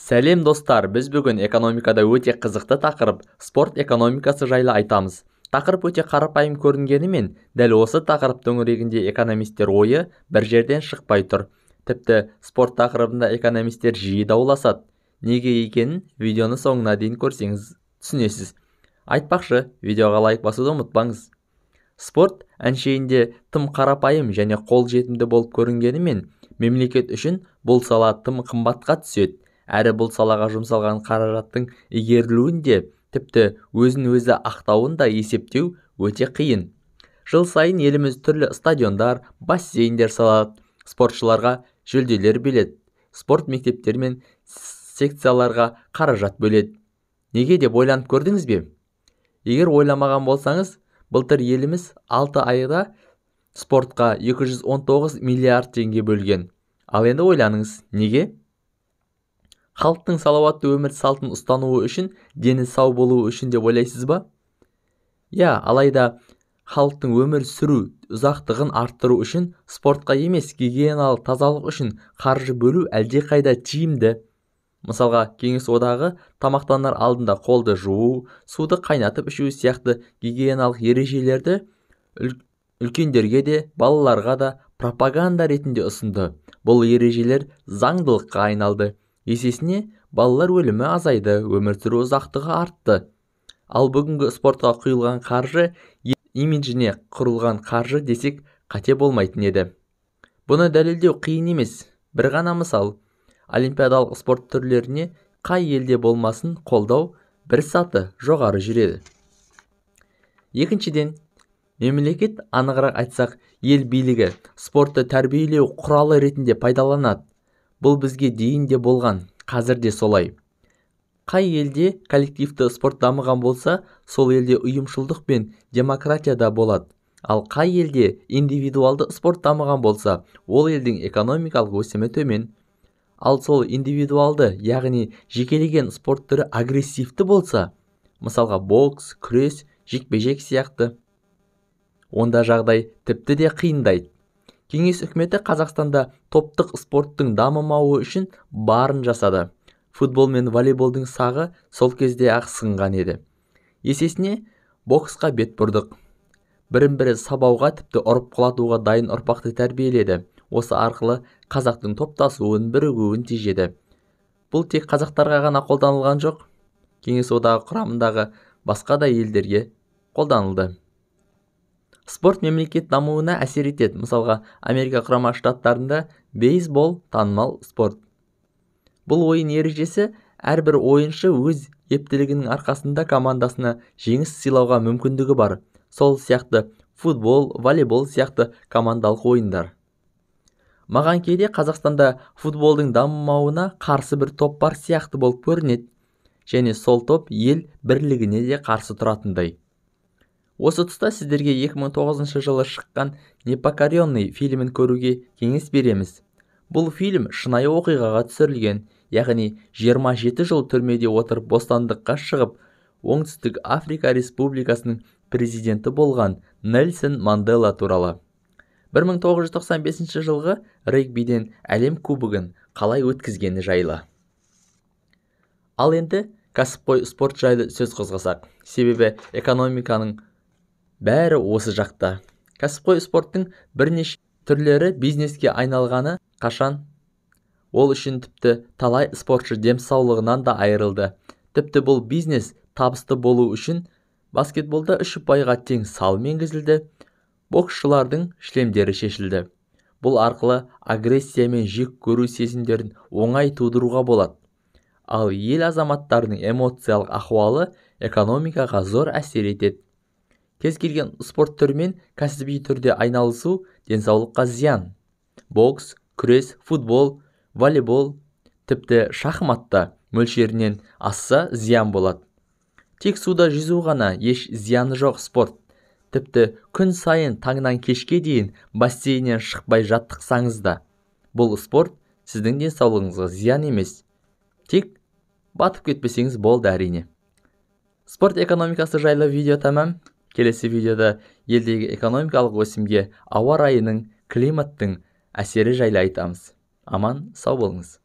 Сәлем достар, біз бүгін экономикада өте қызықты тақырып спорт экономикасы жайлы айтамыз. Тақырып өте қарапайым көрінгенімен, дәл осы тақырып төңірегінде экономистер ойы бір жерден шықпай тұр. Тіпті спорт тақырыбында экономистер жиі дауласады. Неге екенін видеоны соңына дейін көрсеңіз түсінесіз. Айтпақшы, видеоға лайк басуды ұмытпаңыз. Спорт әншейінде тым қарапайым және қолжетімді болып көрінгенімен, мемлекет үшін бұл сала тым қымбатқа түседі. Әрі бұл салаға жұмсалған қаражаттың игерілуінде тіпті өзін-өзі ақтауын да есептеу өте қиын. Жыл сайын еліміз түрлі стадиондар, бассейндер салады, спортшыларға жүлделер береді, спорт мектептер мен секцияларға қаражат бөледі. Неге деп ойланып көрдіңіз бе? Егер ойламаған болсаңыз, былтыр еліміз 6 айда спортқа 219 миллиард теңге бөлген. Ал енді ойланыңыз, неге? Халықтың салауатты өмір салтын ұстануы үшін, дені сау болуы үшін деп ойлайсыз ба? Алайда халықтың өмір сүру ұзақтығын арттыру үшін спортқа емес, гигиеналық тазалық үшін қаржы бөлу әлдеқайда тиімді. Мысалға, Кеңес одағы тамақтанар алдында қолды жуу, суды қайнатып ішу сияқты гигиеналық ережелерді үлкендерге де, балаларға да пропаганда ретінде ұсынды. Бұл ережелер заңдылыққа айналды. Есесіне, балалар өлімі азайды, өмір сүру ұзақтығы артты. Ал бүгінгі спортқа құйылған қаржы, имиджіне құрылған қаржы десек қате болмайтын еді. Бұны дәлелдеу қиын емес. Бір ғана мысал, олимпиадалық спорт түрлеріне қай елде болмасын қолдау бір саты жоғары жүреді. Екіншіден, мемлекет, анығырақ айтсақ, ел билігі спортты тәрбиелеу құралы ретінде пайдаланады. Бұл бізге дейін де болған, қазір де солай. Қай елде коллективті спорт дамыған болса, сол елде ұйымшылдық пен демократия да болады. Ал қай елде индивидуалды спорт дамыған болса, ол елдің экономикалық өсімі төмен. Ал сол индивидуалды, яғни жекелеген спорт түрі агрессивті болса, мысалға бокс, күрес, жекпе-жек сияқты, онда жағдай тіпті де қиындайды. Кеңес үкіметі Қазақстанда топтық спорттың дамымауы үшін барын жасады. Футбол мен волейболдың сағы сол кезде ақ сынған еді. Есесіне, боксқа бет бұрдық. Бірін-бірі сабауға, тіпті ұрып құлатуға дайын ұрпақты тәрбиеледі. Осы арқылы қазақтың топтасуын, бірігуін тежеді. Бұл тек қазақтарға ғана қолданылған жоқ. Кеңес одағы құрамындағы басқа да елдерге қолданылды. Спорт мемлекет дамуына әсер етеді. Мысалға, Америка құрама штаттарында бейсбол танымал спорт. Бұл ойын ережесі әрбір ойыншы өз ептілігінің арқасында командасына жеңіс сыйлауға мүмкіндігі бар. Сол сияқты футбол, волейбол сияқты командалық ойындар. Маған кейде Қазақстанда футболдың дамымауына қарсы бір топ бар сияқты болып көрінеді. Және сол топ ел бірлігіне де қарсы тұратындай. Осы тұста сіздерге 2009 жылы шыққан «Непокоренный» фильмін көруге кеңес береміз. Бұл фильм шынайы оқиғаға түсірілген, яғни 27 жыл түрмеде отырып бостандыққа шығып, Оңтүстік Африка Республикасының президенті болған Нельсон Мандела туралы. 1995 жылғы регбиден әлем кубогын қалай өткізгені жайлы. Ал енді кәсіпқой спорт жайлы сөз қозғасақ, себебі экономиканың бәрі осы жақта. Кәсіпқой спорттың бірнеше түрлері бизнеске айналғаны қашан? Ол үшін тіпті талай спортшы денсаулығынан да айырылды. Тіпті бұл бизнес табысты болу үшін баскетболда 3 ұпайға тең салым енгізілді, боксшылардың шлемдері шешілді. Бұл арқылы агрессия мен жек көру сезімдерін оңай тудыруға болады. Ал ел азаматтарының эмоциялық ахуалы экономикаға зор әсер етеді. Кез келген спорт түрімен кәсіби түрде айналысу денсаулыққа зиян. Бокс, күрес, футбол, волейбол, тіпті шахматта мөлшерінен асса зиян болады. Тек суда жүзу ғана еш зияны жоқ спорт. Тіпті күн сайын таңнан кешке дейін бассейннен шықпай жаттықсаңыз да, бұл спорт сіздің денсаулығыңызға зиян емес. Тек батып кетпесеңіз болды әрине. Спорт экономикасы жайлы видео тәмам. Келесі видеода елдегі экономикалық өсімге ауа райының, климаттың әсері жайлы айтамыз. Аман, сау болыңыз.